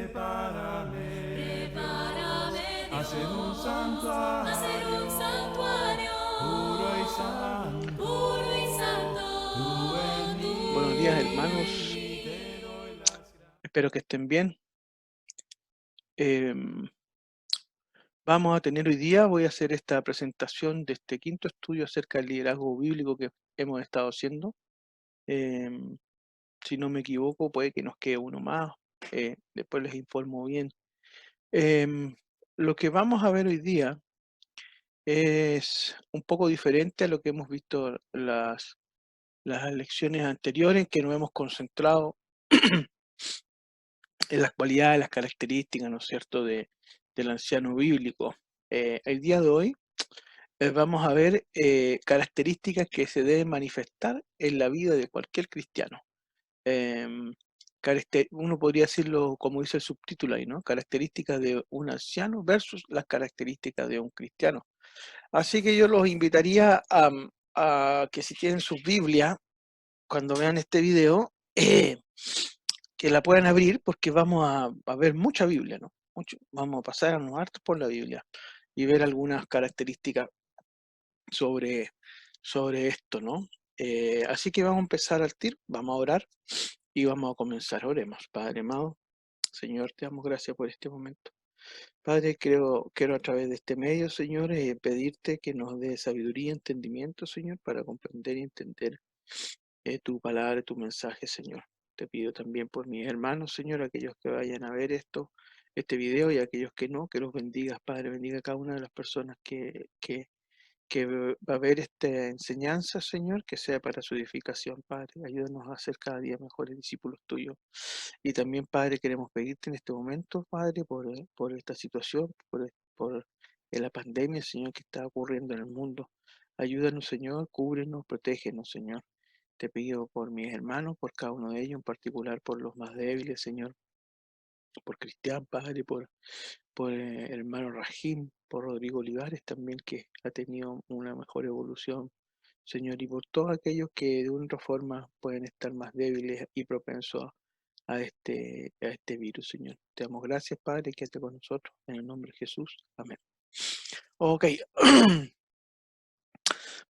prepárame hacer un Dios, hacer santuario un santuario puro y santo. puro y santo. Tú en Buenos días, mí hermanos. te doy las gracias. Espero que estén bien. Vamos a tener hoy día, voy a hacer esta presentación de este quinto estudio acerca del liderazgo bíblico que hemos estado haciendo. Si no me equivoco, puede que nos quede uno más. Después les informo bien. Lo que vamos a ver hoy día es un poco diferente a lo que hemos visto las lecciones anteriores, que nos hemos concentrado en las cualidades, las características, ¿no es cierto?, del anciano bíblico. El día de hoy vamos a ver características que se deben manifestar en la vida de cualquier cristiano. Em, Uno podría decirlo como dice el subtítulo ahí, ¿no? Características de un anciano versus las características de un cristiano. Así que yo los invitaría a que si tienen sus Biblias, cuando vean este video, que la puedan abrir porque vamos a ver mucha Biblia, ¿no? Vamos a pasarnos hartos por la Biblia y ver algunas características sobre, sobre esto, ¿no? Así que vamos a empezar al tiro, vamos a orar y vamos a comenzar. Oremos. Padre amado, Señor, te damos gracias por este momento. Padre, quiero a través de este medio, Señor, pedirte que nos dé sabiduría y entendimiento, Señor, para comprender y entender tu palabra, tu mensaje, Señor. Te pido también por mis hermanos, Señor, aquellos que vayan a ver este video y aquellos que no, que los bendigas, Padre, bendiga a cada una de las personas que va a ver esta enseñanza, Señor, que sea para su edificación, Padre. Ayúdanos a ser cada día mejores discípulos tuyos. Y también, Padre, queremos pedirte en este momento, Padre, por esta situación, por la pandemia, Señor, que está ocurriendo en el mundo. Ayúdanos, Señor, cúbrenos, protégenos, Señor. Te pido por mis hermanos, por cada uno de ellos, en particular por los más débiles, Señor, por Cristian, Padre, por el hermano Rajim, por Rodrigo Olivares también, que ha tenido una mejor evolución, Señor, y por todos aquellos que de una otra forma pueden estar más débiles y propensos a este virus, Señor. Te damos gracias, Padre, quédate con nosotros, en el nombre de Jesús. Amén. Ok.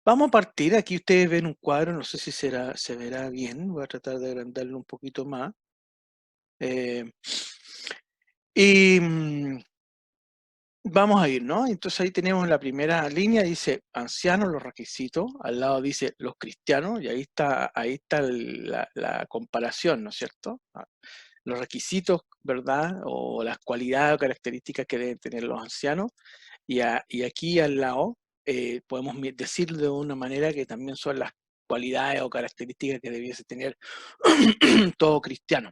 Vamos a partir, aquí ustedes ven un cuadro, no sé si se verá bien, voy a tratar de agrandarlo un poquito más. Y vamos a ir, ¿no? Entonces ahí tenemos la primera línea, dice ancianos, los requisitos, al lado dice los cristianos, y ahí está la comparación, ¿no es cierto? Los requisitos, ¿verdad? O las cualidades o características que deben tener los ancianos, y aquí al lado podemos decirlo de una manera que también son las cualidades o características que debiese tener todo cristiano.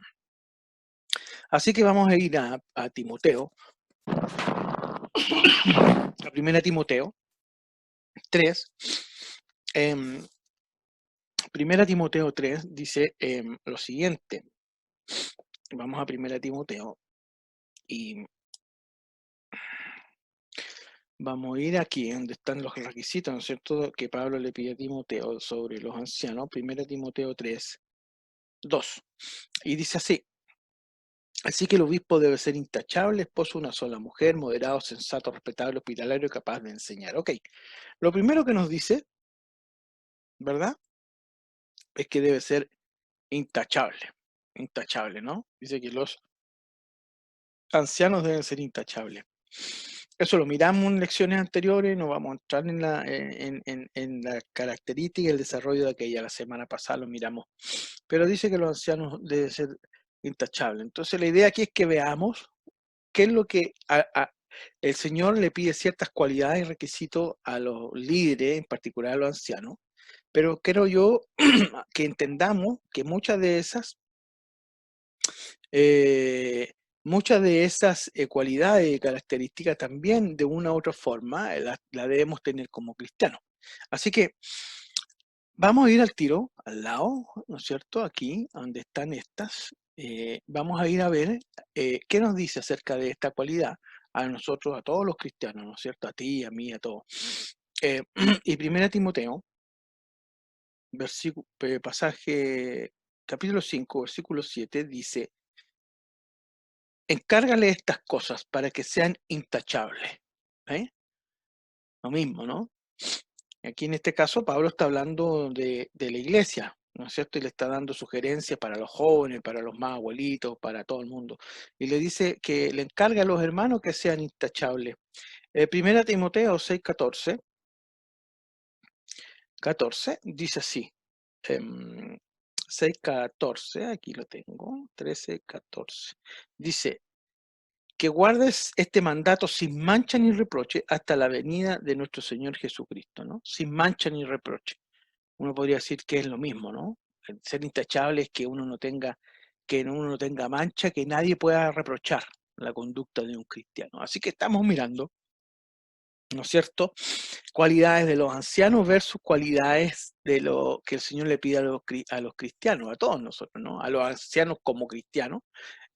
Así que vamos a ir a Timoteo, a 1 Timoteo 3. 1 Timoteo 3 dice lo siguiente. Vamos a 1 Timoteo y vamos a ir aquí donde están los requisitos, ¿no es cierto?, que Pablo le pide a Timoteo sobre los ancianos. 1 Timoteo 3, 2. Y dice así: así que el obispo debe ser intachable, esposo de una sola mujer, moderado, sensato, respetable, hospitalario y capaz de enseñar. Ok, lo primero que nos dice, ¿verdad?, es que debe ser intachable, ¿no? Dice que los ancianos deben ser intachables. Eso lo miramos en lecciones anteriores, no vamos a entrar en la característica y el desarrollo de aquella. La semana pasada lo miramos. Pero dice que los ancianos deben ser intachables. Entonces la idea aquí es que veamos qué es lo que el Señor le pide ciertas cualidades y requisitos a los líderes, en particular a los ancianos. Pero quiero yo que entendamos que muchas de esas cualidades y características también de una u otra forma la debemos tener como cristianos. Así que vamos a ir al tiro, al lado, ¿no es cierto? Aquí, donde están estas, vamos a ir a ver qué nos dice acerca de esta cualidad a nosotros, a todos los cristianos, ¿no es cierto? A ti, a mí, a todos. Y 1 Timoteo, pasaje, capítulo 5, versículo 7, dice: encárgale estas cosas para que sean intachables. ¿Eh? Lo mismo, ¿no? Aquí en este caso Pablo está hablando de la iglesia, ¿no es cierto? Y le está dando sugerencias para los jóvenes, para los más abuelitos, para todo el mundo. Y le dice que le encarga a los hermanos que sean intachables. Primera Timoteo 6:14 14 dice así. 6:14, aquí lo tengo, 13:14. Dice, que guardes este mandato sin mancha ni reproche hasta la venida de nuestro Señor Jesucristo, ¿no? Sin mancha ni reproche. Uno podría decir que es lo mismo, ¿no? El ser intachable es que uno no tenga mancha, que nadie pueda reprochar la conducta de un cristiano. Así que estamos mirando, ¿no es cierto? Cualidades de los ancianos versus cualidades de lo que el Señor le pide a los cristianos, a todos nosotros, ¿no? A los ancianos como cristianos,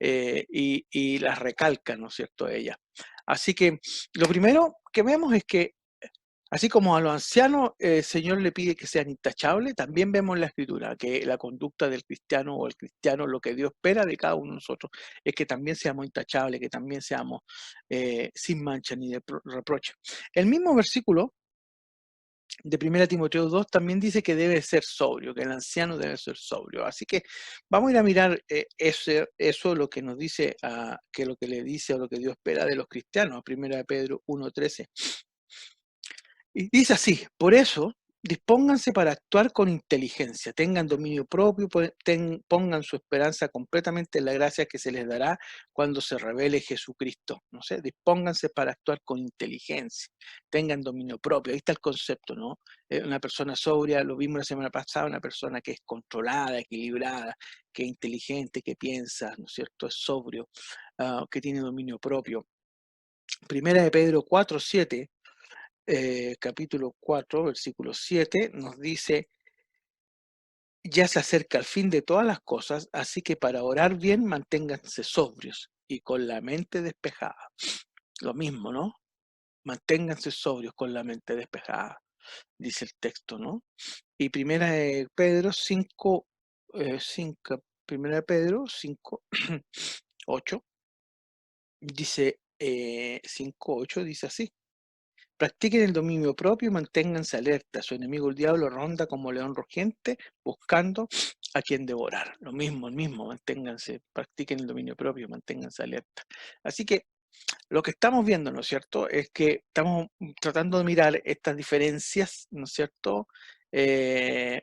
y las recalca, ¿no es cierto?, ella. Así que lo primero que vemos es que, así como a los ancianos el Señor le pide que sean intachables, también vemos en la Escritura que la conducta del cristiano o el cristiano, lo que Dios espera de cada uno de nosotros, es que también seamos intachables, que también seamos sin mancha ni de reproche. El mismo versículo de 1 Timoteo 2 también dice que debe ser sobrio, que el anciano debe ser sobrio. Así que vamos a ir a mirar eso, lo que nos dice, que lo que le dice o lo que Dios espera de los cristianos, a 1 Pedro 1:13. Y dice así, por eso, dispónganse para actuar con inteligencia, tengan dominio propio, pongan su esperanza completamente en la gracia que se les dará cuando se revele Jesucristo. No sé, dispónganse para actuar con inteligencia, tengan dominio propio. Ahí está el concepto, ¿no? Una persona sobria, lo vimos la semana pasada, una persona que es controlada, equilibrada, que es inteligente, que piensa, ¿no es cierto? Es sobrio, que tiene dominio propio. Primera de Pedro 4:7. Capítulo 4, versículo 7, nos dice, ya se acerca el fin de todas las cosas, así que para orar bien manténganse sobrios y con la mente despejada. Lo mismo, ¿no? Manténganse sobrios con la mente despejada, dice el texto, ¿no? Y primera de Pedro 5, 5 primera de Pedro 5, 8, dice, 5:8 dice así. Practiquen el dominio propio y manténganse alerta. Su enemigo el diablo ronda como león rugiente buscando a quien devorar. Lo mismo, el mismo, manténganse, practiquen el dominio propio y manténganse alerta. Así que lo que estamos viendo, ¿no es cierto?, es que estamos tratando de mirar estas diferencias, ¿no es cierto?,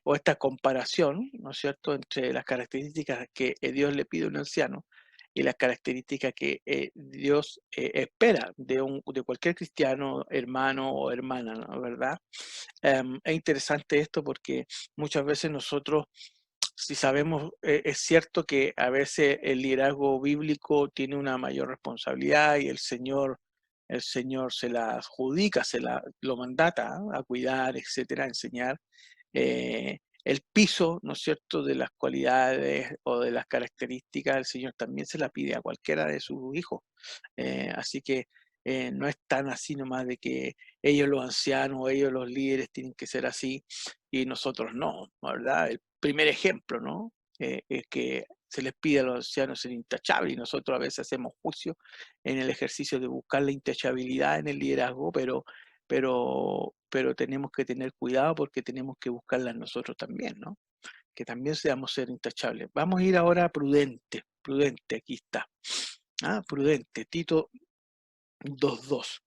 o esta comparación, ¿no es cierto?, entre las características que Dios le pide a un anciano y las características que Dios espera de cualquier cristiano, hermano o hermana, ¿no? ¿Verdad? Es interesante esto porque muchas veces nosotros, si sabemos, es cierto que a veces el liderazgo bíblico tiene una mayor responsabilidad y el Señor se la adjudica, lo mandata a cuidar, etcétera, a enseñar. El piso, ¿no es cierto?, de las cualidades o de las características, el Señor también se la pide a cualquiera de sus hijos. Así que no es tan así nomás de que ellos los ancianos, ellos los líderes tienen que ser así y nosotros no, ¿verdad? El primer ejemplo, ¿no? Es que se les pide a los ancianos ser intachables y nosotros a veces hacemos juicio en el ejercicio de buscar la intachabilidad en el liderazgo, pero tenemos que tener cuidado porque tenemos que buscarla nosotros también, ¿no? Que también seamos ser intachables. Vamos a ir ahora a prudente, prudente, aquí está. Prudente, Tito 2:2.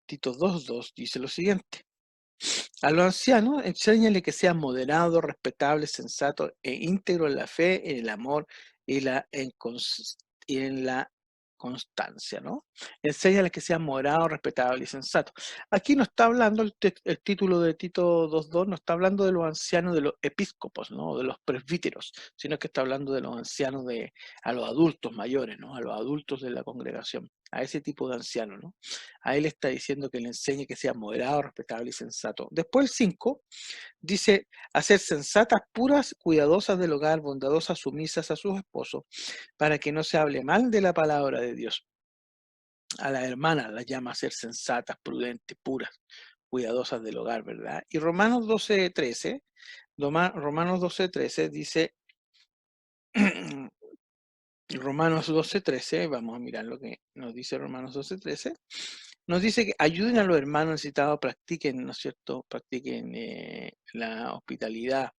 Tito 2:2 dice lo siguiente. A los ancianos, enséñale que sean moderados, respetables, sensatos e íntegros en la fe, en el amor y en la constancia, ¿no? Enséñale que sean moderados, respetables y sensatos. Aquí no está hablando, el título de Tito 2:2 no está hablando de los ancianos de los episcopos, ¿no? De los presbíteros, sino que está hablando de los ancianos a los adultos mayores, ¿no? A los adultos de la congregación, a ese tipo de ancianos, ¿no? A él está diciendo que le enseñe que sea moderado, respetable y sensato. Después el 5 dice, hacer sensatas, puras, cuidadosas del hogar, bondadosas, sumisas a sus esposos, para que no se hable mal de la palabra de Dios. A las hermanas las llama a ser sensatas, prudentes, puras, cuidadosas del hogar, ¿verdad? Y Romanos 12:13 dice, Romanos 12:13, vamos a mirar lo que nos dice Romanos 12:13. Nos dice que ayuden a los hermanos necesitados, practiquen, ¿no es cierto? Practiquen la hospitalidad.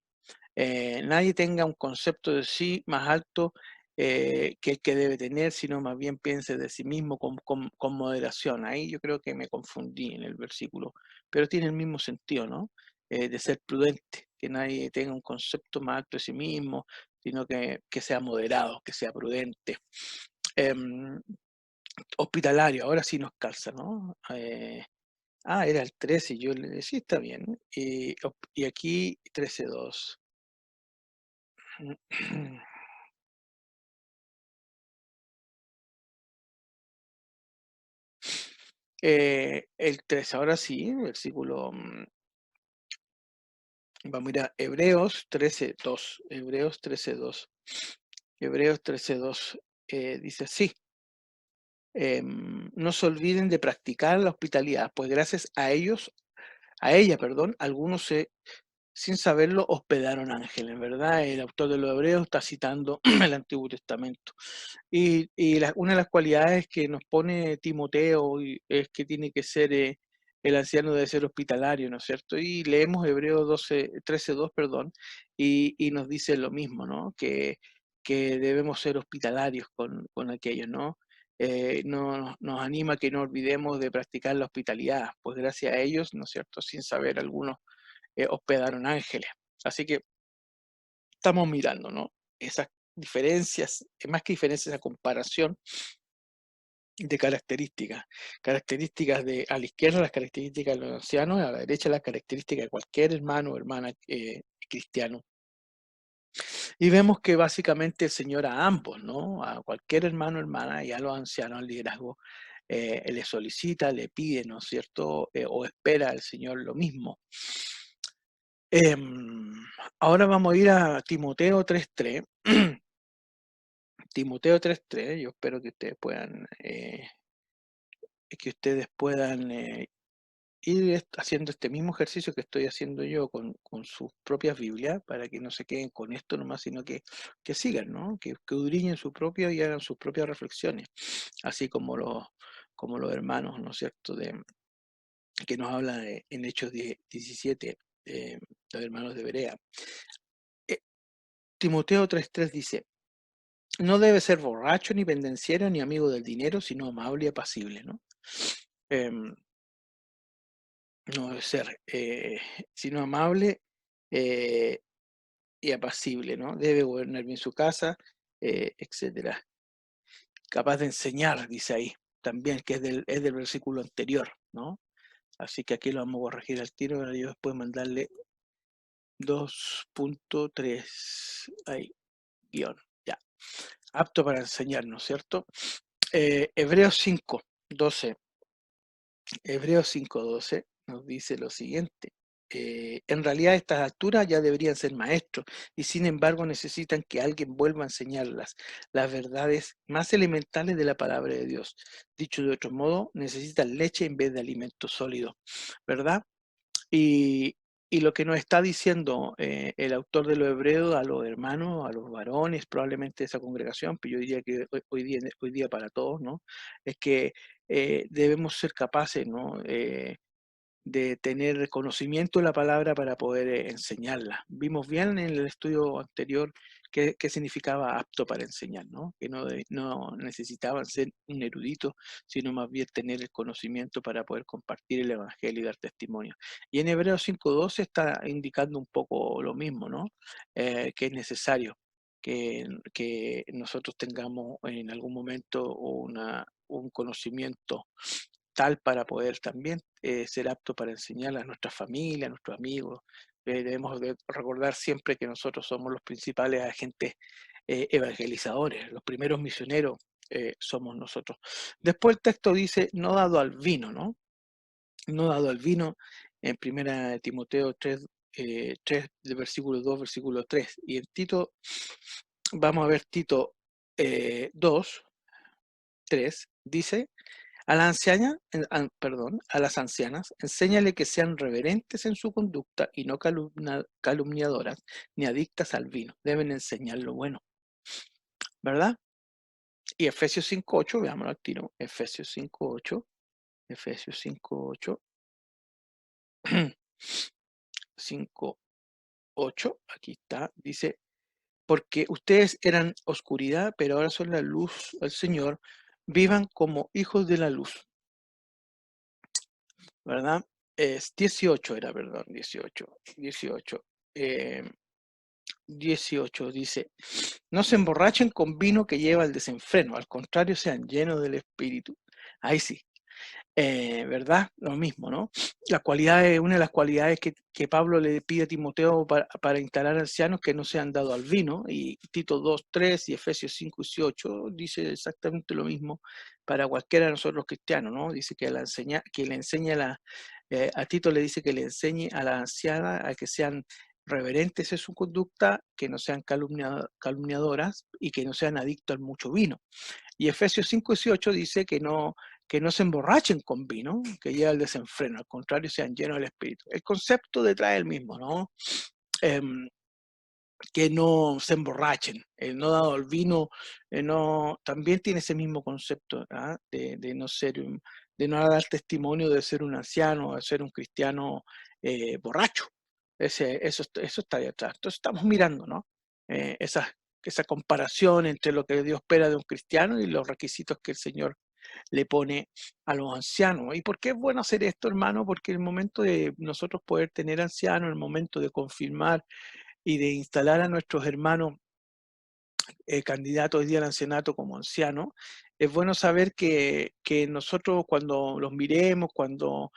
Nadie tenga un concepto de sí más alto que el que debe tener, sino más bien piense de sí mismo con moderación. Ahí yo creo que me confundí en el versículo, pero tiene el mismo sentido, ¿no? De ser prudente, que nadie tenga un concepto más alto de sí mismo, sino que sea moderado, que sea prudente. Em, Hospitalario, ahora sí nos calza, ¿no? Era el 13, yo le decía, sí, está bien. Y aquí 13:2. El 3, ahora sí, versículo, vamos a ir a Hebreos 13:2. Hebreos 13:2. Hebreos 13:2 dice así. No se olviden de practicar la hospitalidad, pues gracias a ella, perdón, algunos sin saberlo hospedaron ángeles, ¿verdad? El autor de los Hebreos está citando el Antiguo Testamento. Una de las cualidades que nos pone Timoteo es que tiene que ser, el anciano debe ser hospitalario, ¿no es cierto? Y leemos Hebreos 13:2, perdón, y nos dice lo mismo, ¿no? Que debemos ser hospitalarios con aquellos, ¿no? Nos anima a que no olvidemos de practicar la hospitalidad, pues gracias a ellos, ¿no es cierto? Sin saber, algunos hospedaron ángeles. Así que estamos mirando, ¿no? Esas diferencias, más que diferencias, esa comparación de características. Características a la izquierda las características de los ancianos, a la derecha las características de cualquier hermano o hermana cristiano. Y vemos que básicamente el Señor a ambos, ¿no? A cualquier hermano o hermana y a los ancianos, al liderazgo, le solicita, le pide, ¿no es cierto? O espera al Señor lo mismo. Em, Ahora vamos a ir a Timoteo 3:3. Timoteo 3:3, yo espero que ustedes puedan ir haciendo este mismo ejercicio que estoy haciendo yo con sus propias Biblias, para que no se queden con esto nomás, sino que sigan, ¿no? Que escudriñen su propio y hagan sus propias reflexiones, así como los hermanos, ¿no es cierto?, que nos habla en Hechos 17, los hermanos de Berea. Eh, Timoteo 3:3 dice: no debe ser borracho, ni pendenciero, ni amigo del dinero, sino amable y apacible, ¿no? Em, no debe ser, sino amable eh, y apacible, ¿no? Debe gobernar bien su casa, etcétera. Capaz de enseñar, dice ahí, también, que es del versículo anterior, ¿no? Así que aquí lo vamos a corregir al tiro, para yo después mandarle 2.3, ahí, guión, ya. Apto para enseñar, ¿no es cierto? Hebreos 5:12. Hebreos 5:12 nos dice lo siguiente: en realidad a estas alturas ya deberían ser maestros y sin embargo necesitan que alguien vuelva a enseñarlas las verdades más elementales de la palabra de Dios. Dicho de otro modo, necesitan leche en vez de alimento sólido, ¿verdad? Y lo que nos está diciendo el autor de los Hebreos a los hermanos, a los varones probablemente de esa congregación, pero yo diría que hoy día para todos, ¿no? Es que debemos ser capaces, ¿no? De tener conocimiento de la palabra para poder enseñarla. Vimos bien en el estudio anterior qué significaba apto para enseñar, ¿no? Que no necesitaban ser un erudito, sino más bien tener el conocimiento para poder compartir el evangelio y dar testimonio. Y en Hebreos 5:12 está indicando un poco lo mismo, ¿no? Que es necesario que nosotros tengamos en algún momento un conocimiento tal para poder también ser apto para enseñar a nuestra familia, a nuestros amigos. Debemos de recordar siempre que nosotros somos los principales agentes evangelizadores, los primeros misioneros somos nosotros. Después el texto dice: no dado al vino, ¿no? No dado al vino, en 1 Timoteo 3, de versículo 2, versículo 3. Y en Tito, vamos a ver Tito 2:3, dice: a las ancianas, enséñale que sean reverentes en su conducta y no calumniadoras ni adictas al vino. Deben enseñar lo bueno, ¿verdad? Y Efesios 5:8, veámoslo al tiro. Efesios 5:8. Efesios 5:8. 5:8. Aquí está. Dice, porque ustedes eran oscuridad, pero ahora son la luz del Señor. Vivan como hijos de la luz, ¿verdad? Es 18 era, perdón, 18. 18. eh, 18 dice, no se emborrachen con vino que lleva al desenfreno, al contrario, sean llenos del Espíritu. Ahí sí, ¿verdad? Lo mismo, ¿no? Una de las cualidades que Pablo le pide a Timoteo para instalar ancianos que no sean dados al vino, y Tito 2:3 y Efesios 5:18 dice exactamente lo mismo para cualquiera de nosotros cristianos, ¿no? Dice que le enseña a Tito le dice que le enseñe a la anciana a que sean reverentes en su conducta, que no sean calumniadoras y que no sean adictos al mucho vino. Y Efesios 5:18 dice que no se emborrachen con vino, que lleva al desenfreno, al contrario, sean llenos del Espíritu. El concepto detrás es el mismo, ¿no? Em, que no se emborrachen, el no dado al vino, no, también tiene ese mismo concepto, ¿ah? De no ser, de no dar testimonio de ser un anciano, de ser un cristiano borracho. Eso está detrás. Entonces estamos mirando, ¿no? Esa comparación entre lo que Dios espera de un cristiano y los requisitos que el Señor le pone a los ancianos. ¿Y por qué es bueno hacer esto, hermano? Porque el momento de nosotros poder tener ancianos, el momento de confirmar y de instalar a nuestros hermanos candidatos hoy día al ancianato como ancianos, es bueno saber que nosotros cuando los miremos, cuando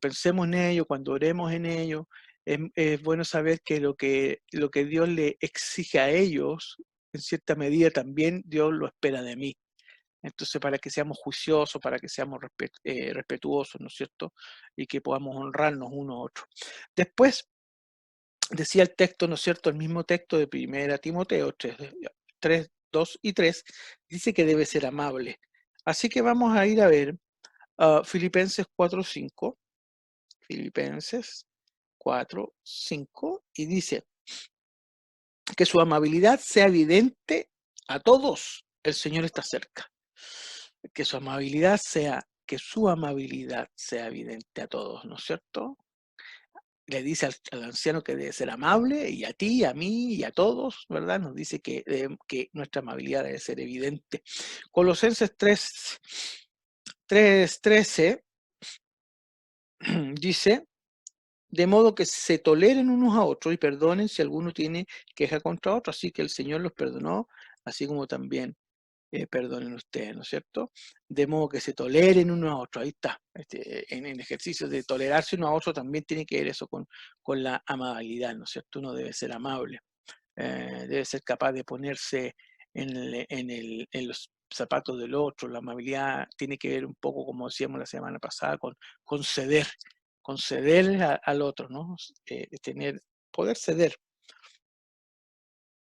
pensemos en ellos, cuando oremos en ellos, es bueno saber que lo que Dios le exige a ellos, en cierta medida también Dios lo espera de mí. Entonces, para que seamos juiciosos, para que seamos respetuosos, ¿no es cierto? Y que podamos honrarnos uno a otro. Después, decía el texto, ¿no es cierto? El mismo texto de 1 Timoteo 3, 2 y 3, dice que debe ser amable. Así que vamos a ir a ver Filipenses 4:5. Filipenses 4:5, y dice que su amabilidad sea evidente a todos. El Señor está cerca. Que su amabilidad sea evidente a todos, ¿no es cierto? Le dice al anciano que debe ser amable, y a ti, a mí y a todos, ¿verdad? Nos dice que nuestra amabilidad debe ser evidente. Colosenses 3:13 dice, de modo que se toleren unos a otros y perdonen si alguno tiene queja contra otro, así que el Señor los perdonó, así como también perdonen ustedes, ¿no es cierto? De modo que se toleren unos a otros, ahí está. En el ejercicio de tolerarse uno a otro también tiene que ver eso con la amabilidad, ¿no es cierto? Uno debe ser amable, debe ser capaz de ponerse en los zapatos del otro. La amabilidad tiene que ver un poco, como decíamos la semana pasada, con ceder, al otro, ¿no? Poder ceder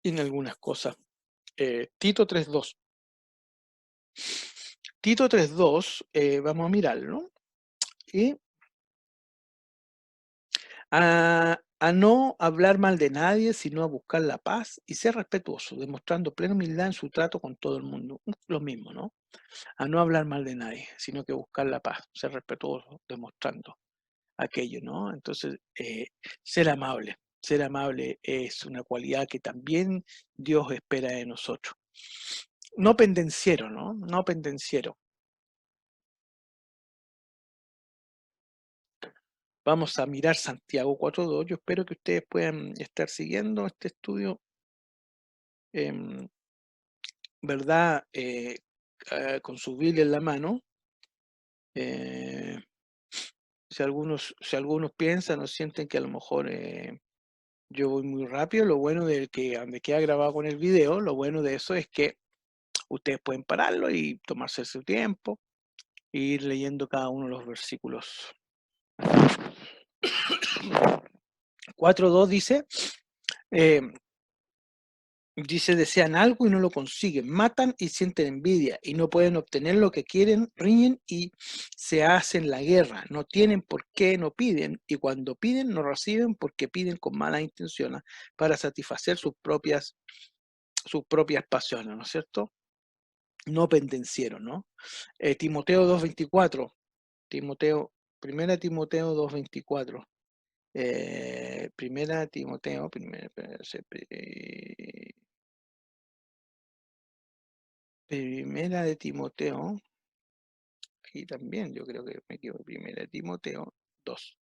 en algunas cosas. Tito 3:2. Tito 3:2, vamos a mirarlo. Y a no hablar mal de nadie, sino a buscar la paz y ser respetuoso, demostrando plena humildad en su trato con todo el mundo. Lo mismo, ¿no? A no hablar mal de nadie, sino que buscar la paz, ser respetuoso, demostrando aquello, ¿no? Entonces, ser amable es una cualidad que también Dios espera de nosotros. No pendenciero, ¿no? No pendenciero. Vamos a mirar Santiago 4:2. Yo espero que ustedes puedan estar siguiendo este estudio, ¿verdad? Con su Biblia en la mano. Si algunos piensan o sienten que a lo mejor yo voy muy rápido, lo bueno de que donde queda grabado con el video, lo bueno de eso es que ustedes pueden pararlo y tomarse su tiempo e ir leyendo cada uno de los versículos. 4:2 dice, desean algo y no lo consiguen, matan y sienten envidia y no pueden obtener lo que quieren, riñen y se hacen la guerra, no tienen por qué, no piden, y cuando piden no reciben porque piden con malas intenciones para satisfacer sus propias pasiones, ¿no es cierto? no pendencieros, ¿no? Timoteo 2:24, primera Timoteo 2:24. Primera Timoteo, primera de Timoteo, aquí también yo creo que me equivoco, primera de Timoteo 2.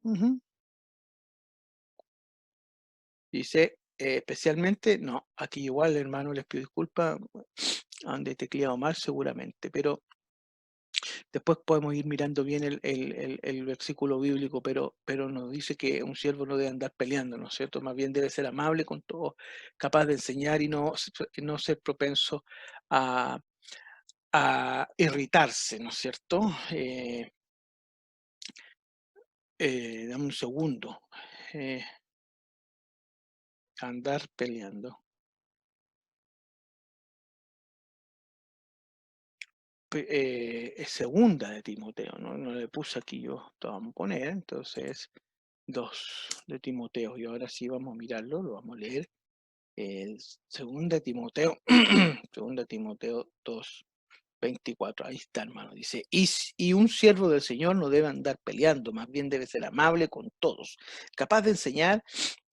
Ujú. Dice, especialmente, no, aquí igual hermano les pido disculpas, han tecleado mal seguramente, pero después podemos ir mirando bien el versículo bíblico, pero nos dice que un siervo no debe andar peleando, ¿no es cierto? Más bien debe ser amable con todos, capaz de enseñar y no ser propenso a, a irritarse, ¿no es cierto? Dame un segundo. eh, Andar peleando. Es segunda de Timoteo, ¿no? No le puse aquí yo, lo vamos a poner, entonces 2 de Timoteo, y ahora sí vamos a mirarlo, lo vamos a leer. Segunda Timoteo, segunda Timoteo 2:24, ahí está hermano, dice, y un siervo del Señor no debe andar peleando, más bien debe ser amable con todos, capaz de enseñar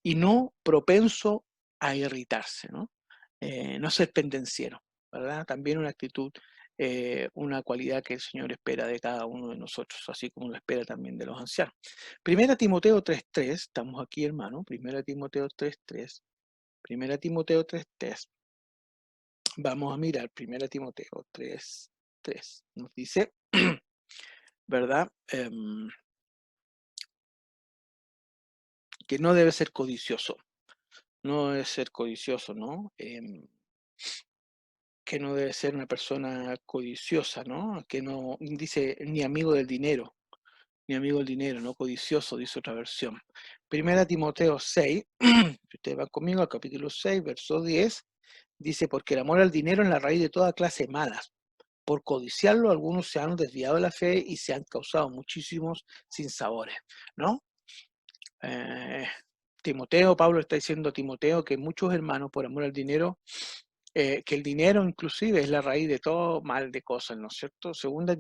y no propenso a irritarse, ¿no? No ser pendenciero, ¿verdad? También una actitud, una cualidad que el Señor espera de cada uno de nosotros, así como lo espera también de los ancianos. Primera Timoteo 3:3, estamos aquí hermano, Primera Timoteo 3:3, Primera Timoteo 3:3, vamos a mirar Primera Timoteo 3:3, nos dice, ¿verdad? Que no debe ser codicioso, no debe ser codicioso, ¿no? Que no debe ser una persona codiciosa, ¿no? Que no dice ni amigo del dinero, ni amigo del dinero, no codicioso, dice otra versión. Primera Timoteo 6, si ustedes van conmigo al capítulo 6, verso 10, dice, porque el amor al dinero es la raíz de toda clase de malas. Por codiciarlo, algunos se han desviado de la fe y se han causado muchísimos sinsabores, ¿no? Eh, Timoteo, Pablo está diciendo a Timoteo que muchos hermanos, por amor al dinero, que el dinero inclusive es la raíz de todo mal de cosas, ¿no es cierto? Segunda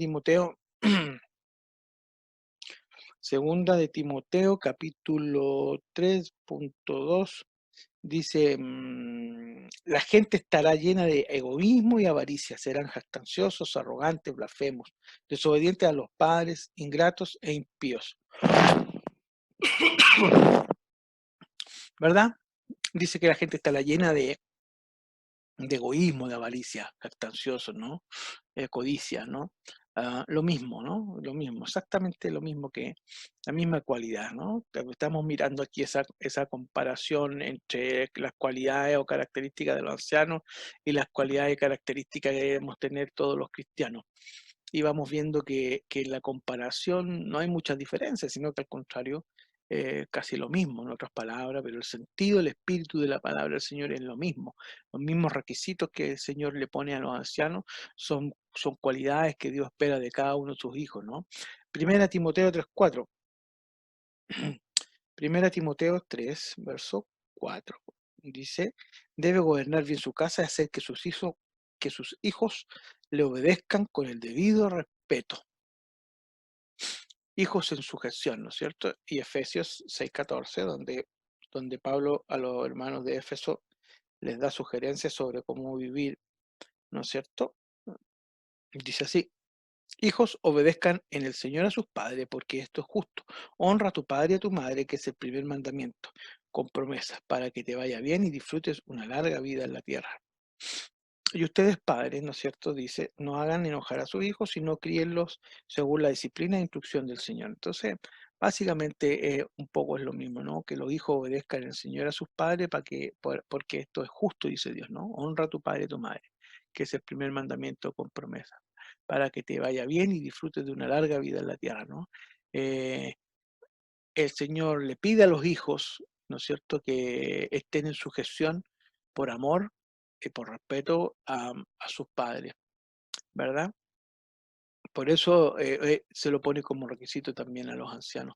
de Timoteo, capítulo 3:2, dice, la gente estará llena de egoísmo y avaricia, serán jactanciosos, arrogantes, blasfemos, desobedientes a los padres, ingratos e impíos. ¿Verdad? Dice que la gente estará llena de egoísmo, de avaricia, jactancioso, ¿no? Codicia, ¿no? Lo mismo, ¿no? Lo mismo, exactamente lo mismo, que la misma cualidad, ¿no? Estamos mirando aquí esa comparación entre las cualidades o características de los ancianos y las cualidades y características que debemos tener todos los cristianos. Y vamos viendo que en la comparación no hay muchas diferencias, sino que al contrario, casi lo mismo, en otras palabras, pero el sentido, el espíritu de la palabra del Señor es lo mismo. Los mismos requisitos que el Señor le pone a los ancianos son cualidades que Dios espera de cada uno de sus hijos, ¿no? Primera Timoteo 3:4. Primera Timoteo 3, verso 4. Dice, debe gobernar bien su casa y hacer que sus hijos le obedezcan con el debido respeto. Hijos en sujeción, ¿no es cierto? Y Efesios 6:14, donde Pablo a los hermanos de Éfeso les da sugerencias sobre cómo vivir, ¿no es cierto? Dice así, hijos, obedezcan en el Señor a sus padres, porque esto es justo. Honra a tu padre y a tu madre, que es el primer mandamiento, con promesas, para que te vaya bien y disfrutes una larga vida en la tierra. Y ustedes, padres, ¿no es cierto? Dice, no hagan enojar a sus hijos, sino críenlos según la disciplina e instrucción del Señor. Entonces, básicamente, un poco es lo mismo, ¿no? Que los hijos obedezcan el Señor a sus padres porque esto es justo, dice Dios, ¿no? Honra a tu padre y a tu madre, que es el primer mandamiento con promesa, para que te vaya bien y disfrutes de una larga vida en la tierra, ¿no? Eh, el Señor le pide a los hijos, ¿no es cierto?, que estén en sujeción por amor y por respeto a sus padres, ¿verdad? Por eso se lo pone como requisito también a los ancianos.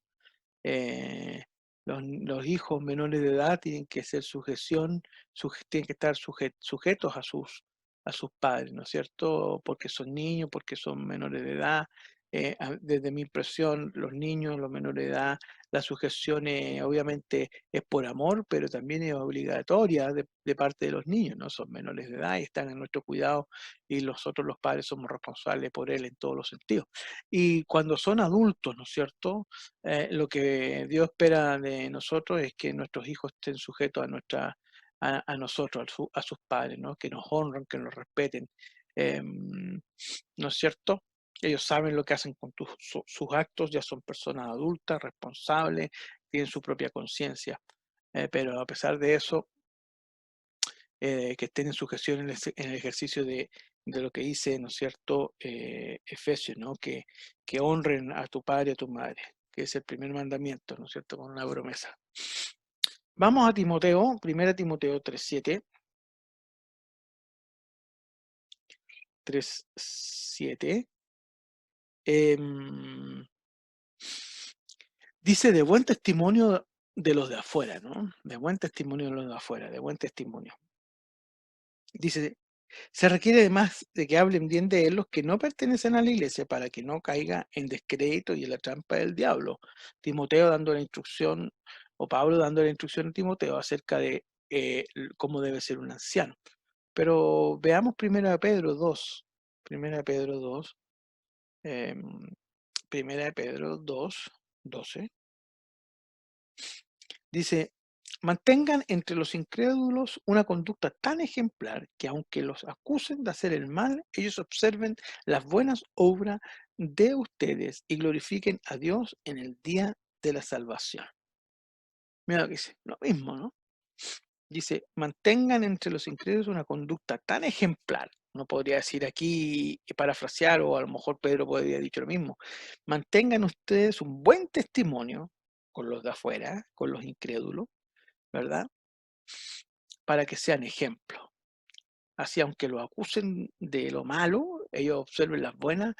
Eh, los hijos menores de edad tienen que ser tienen que estar sujetos a sus padres, ¿no es cierto? Porque son niños, porque son menores de edad. Desde mi impresión, los niños, los menores de edad, la sujeción obviamente es por amor, pero también es obligatoria de parte de los niños, ¿no? Son menores de edad y están en nuestro cuidado y nosotros los padres somos responsables por él en todos los sentidos. Y cuando son adultos, ¿no es cierto? Lo que Dios espera de nosotros es que nuestros hijos estén sujetos a nosotros, a sus padres, ¿no? Que nos honren, que nos respeten, ¿no es cierto? Ellos saben lo que hacen con sus actos, ya son personas adultas, responsables, tienen su propia conciencia, pero a pesar de eso, que estén en sujeción en el ejercicio de lo que dice, ¿no es cierto?, Efesios, ¿no? Que honren a tu padre y a tu madre, que es el primer mandamiento, ¿no es cierto?, con una promesa. Vamos a Timoteo, 1 Timoteo 3:7. 3:7. Dice de buen testimonio de los de afuera, ¿no? De buen testimonio de los de afuera, de buen testimonio. Dice, se requiere además de que hablen bien de él los que no pertenecen a la iglesia para que no caiga en descrédito y en la trampa del diablo. Timoteo dando la instrucción, o Pablo dando la instrucción a Timoteo acerca de cómo debe ser un anciano. Pero veamos 1 Pedro 2, 1 Pedro 2, 1 Pedro 2, 12. Dice, mantengan entre los incrédulos una conducta tan ejemplar que aunque los acusen de hacer el mal, ellos observen las buenas obras de ustedes y glorifiquen a Dios en el día de la salvación. Mira lo que dice, lo mismo, ¿no? Dice, mantengan entre los incrédulos una conducta tan ejemplar. No podría decir aquí parafrasear, o a lo mejor Pedro podría haber dicho lo mismo. Mantengan ustedes un buen testimonio con los de afuera, con los incrédulos, ¿verdad? Para que sean ejemplo. Así, aunque lo acusen de lo malo, ellos observen las buenas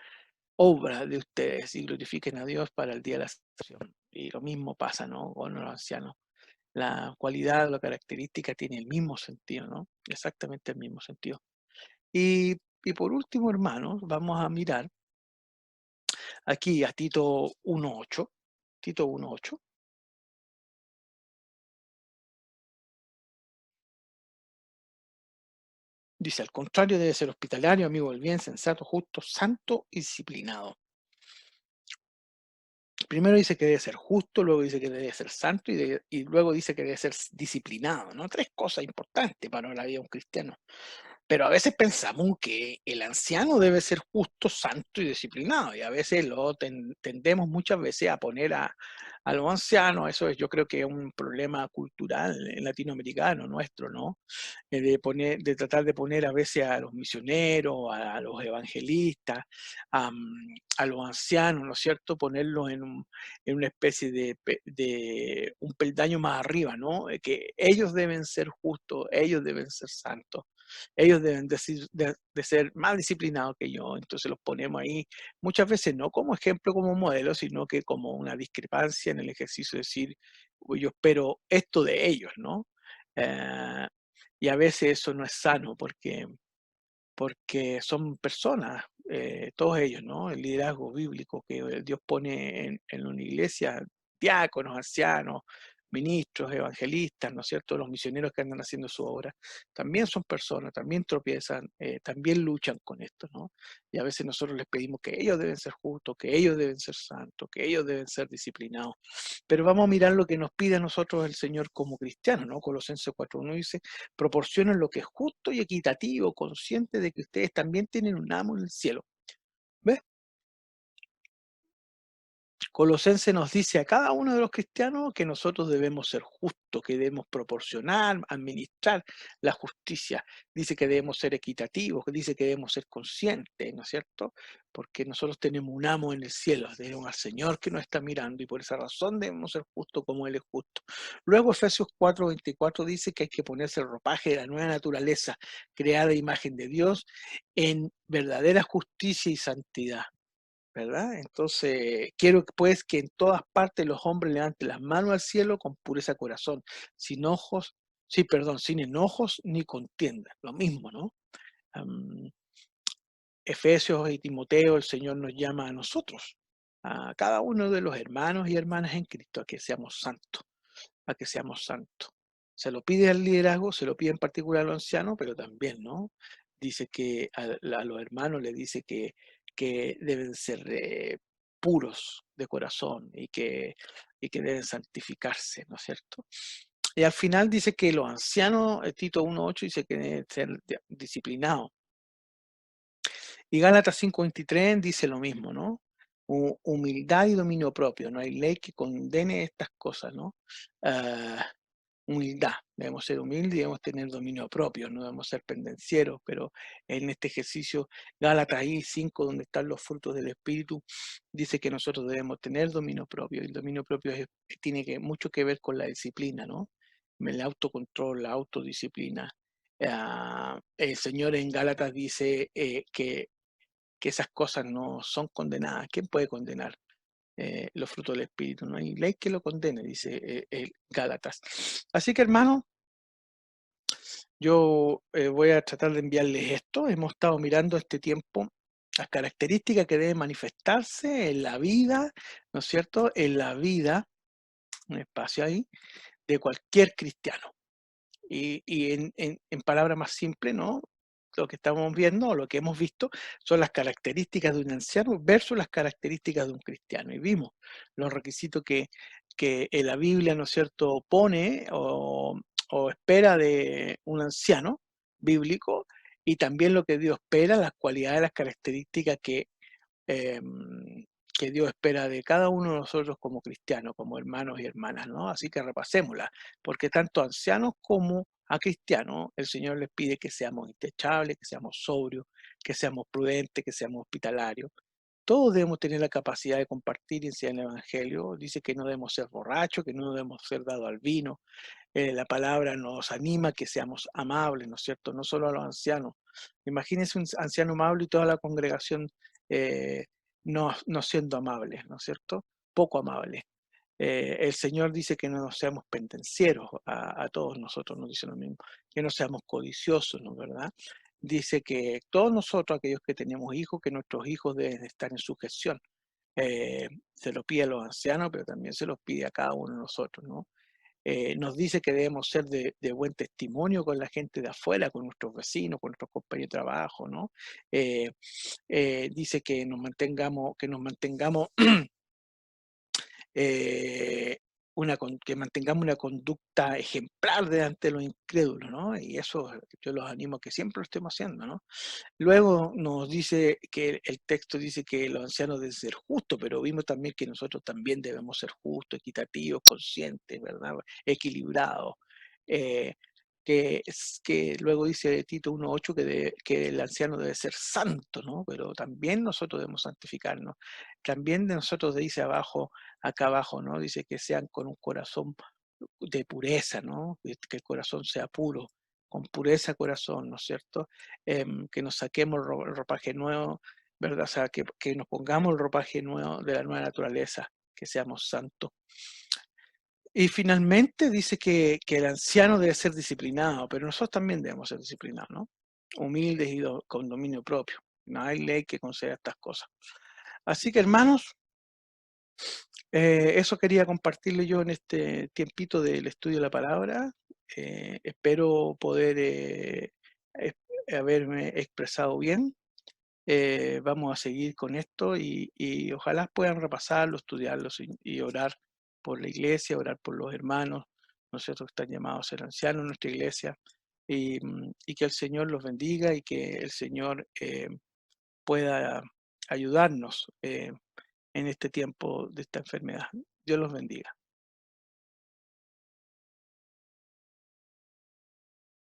obras de ustedes y glorifiquen a Dios para el día de la salvación. Y lo mismo pasa, ¿no?, con los ancianos. La cualidad, la característica tiene el mismo sentido, ¿no? Exactamente el mismo sentido. Y por último, hermanos, vamos a mirar aquí a Tito 1:8. Tito 1:8. Dice, al contrario, debe ser hospitalario, amigo del bien, sensato, justo, santo y disciplinado. Primero dice que debe ser justo, luego dice que debe ser santo y luego dice que debe ser disciplinado, ¿no? Tres cosas importantes para la vida de un cristiano. Pero a veces pensamos que el anciano debe ser justo, santo y disciplinado, y a veces lo tendemos muchas veces a poner a los ancianos, eso es, yo creo que es un problema cultural latinoamericano nuestro, ¿no? De tratar de poner a veces a los misioneros, a los evangelistas, a los ancianos, ¿no es cierto? Ponerlos en una especie de un peldaño más arriba, ¿no? Que ellos deben ser justos, ellos deben ser santos, ellos deben de ser más disciplinados que yo. Entonces los ponemos ahí muchas veces no como ejemplo, como modelo, sino que como una discrepancia en el ejercicio de decir, "Uy, yo espero esto de ellos", ¿no? Eh, y a veces eso no es sano porque son personas, todos ellos, ¿no? El liderazgo bíblico que Dios pone en una iglesia, diáconos, ancianos, ministros, evangelistas, ¿no es cierto? Los misioneros que andan haciendo su obra, también son personas, también tropiezan, también luchan con esto, ¿no? Y a veces nosotros les pedimos que ellos deben ser justos, que ellos deben ser santos, que ellos deben ser disciplinados. Pero vamos a mirar lo que nos pide a nosotros el Señor como cristianos, ¿no? Colosenses 4:1 dice, proporcionen lo que es justo y equitativo, conscientes de que ustedes también tienen un amo en el cielo. ¿Ves? Colosense nos dice a cada uno de los cristianos que nosotros debemos ser justos, que debemos proporcionar, administrar la justicia. Dice que debemos ser equitativos, dice que debemos ser conscientes, ¿no es cierto? Porque nosotros tenemos un amo en el cielo, tenemos al Señor que nos está mirando y por esa razón debemos ser justos como Él es justo. Luego Efesios 4:24 dice que hay que ponerse el ropaje de la nueva naturaleza, creada a imagen de Dios, en verdadera justicia y santidad. ¿Verdad? Entonces, quiero pues que en todas partes los hombres levanten las manos al cielo con pureza de corazón, sin ojos, sí, perdón, sin enojos ni contiendas, lo mismo, ¿no? Am, Efesios y Timoteo, el Señor nos llama a nosotros, a cada uno de los hermanos y hermanas en Cristo, a que seamos santos, a que seamos santos. Se lo pide al liderazgo, se lo pide en particular a los ancianos, pero también, ¿no? Dice que a los hermanos le dice que deben ser puros de corazón y que deben santificarse, ¿no es cierto? Y al final dice que los ancianos, Tito 1.8 dice que deben ser disciplinados. Y Gálatas 5.23 dice lo mismo, ¿no? Humildad y dominio propio. No hay ley que condene estas cosas, ¿no? Ah, humildad. Debemos ser humildes y debemos tener dominio propio, no debemos ser pendencieros, pero en este ejercicio, Gálatas ahí 5, donde están los frutos del Espíritu, dice que nosotros debemos tener dominio propio. Y el dominio propio tiene mucho que ver con la disciplina, ¿no? El autocontrol, la autodisciplina. El Señor en Gálatas dice que esas cosas no son condenadas. ¿Quién puede condenar los frutos del Espíritu? No hay ley que lo condene, dice el Gálatas. Así que, hermano, yo voy a tratar de enviarles esto. Hemos estado mirando este tiempo las características que deben manifestarse en la vida, ¿no es cierto? En la vida, un espacio ahí, de cualquier cristiano. Y en palabras más simples, ¿no? Lo que estamos viendo o lo que hemos visto son las características de un anciano versus las características de un cristiano. Y vimos los requisitos que en la Biblia, ¿no es cierto?, pone o espera de un anciano bíblico, y también lo que Dios espera, las cualidades, las características que Dios espera de cada uno de nosotros como cristianos, como hermanos y hermanas, ¿no? Así que repasémosla, porque tanto a ancianos como a cristianos, el Señor les pide que seamos intechables, que seamos sobrios, que seamos prudentes, que seamos hospitalarios. Todos debemos tener la capacidad de compartir y enseñar el Evangelio. Dice que no debemos ser borrachos, que no debemos ser dados al vino. La palabra nos anima a que seamos amables, ¿no es cierto? No solo a los ancianos. Imagínense un anciano amable y toda la congregación eh, no siendo amables, ¿no es cierto? Poco amables. El Señor dice que no seamos pendencieros a todos nosotros, nos dice lo mismo, que no seamos codiciosos, ¿no es verdad? Dice que todos nosotros, aquellos que tenemos hijos, que nuestros hijos deben estar en sujeción. Se lo pide a los ancianos, pero también se los pide a cada uno de nosotros, ¿no? Nos dice que debemos ser de buen testimonio con la gente de afuera, con nuestros vecinos, con nuestros compañeros de trabajo, ¿no? Eh, Dice que nos mantengamos eh, que mantengamos una conducta ejemplar delante de los incrédulos, ¿no? Y eso yo los animo a que siempre lo estemos haciendo, ¿no? Luego nos dice que el texto dice que los ancianos deben ser justos, pero vimos también que nosotros también debemos ser justos, equitativos, conscientes, ¿verdad? Equilibrados. Eh, que luego dice Tito 1.8 que el anciano debe ser santo, ¿no? Pero también nosotros debemos santificarnos. También de nosotros dice acá abajo, ¿no? Dice que sean con un corazón de pureza, ¿no? Que el corazón sea puro, con pureza de corazón, ¿no es cierto? Que nos saquemos el ropaje nuevo, ¿verdad? O sea, que nos pongamos el ropaje nuevo de la nueva naturaleza, que seamos santos. Y finalmente dice que el anciano debe ser disciplinado, pero nosotros también debemos ser disciplinados, ¿no? Humildes y con dominio propio. No hay ley que conceda estas cosas. Así que, hermanos, eso quería compartirle yo en este tiempito del estudio de la palabra. Espero poder haberme expresado bien. Vamos a seguir con esto y ojalá puedan repasarlo, estudiarlo y orar por la iglesia, orar por los hermanos, nosotros que están llamados a ser ancianos en nuestra iglesia, y que el Señor los bendiga y que el Señor pueda ayudarnos en este tiempo de esta enfermedad. Dios los bendiga.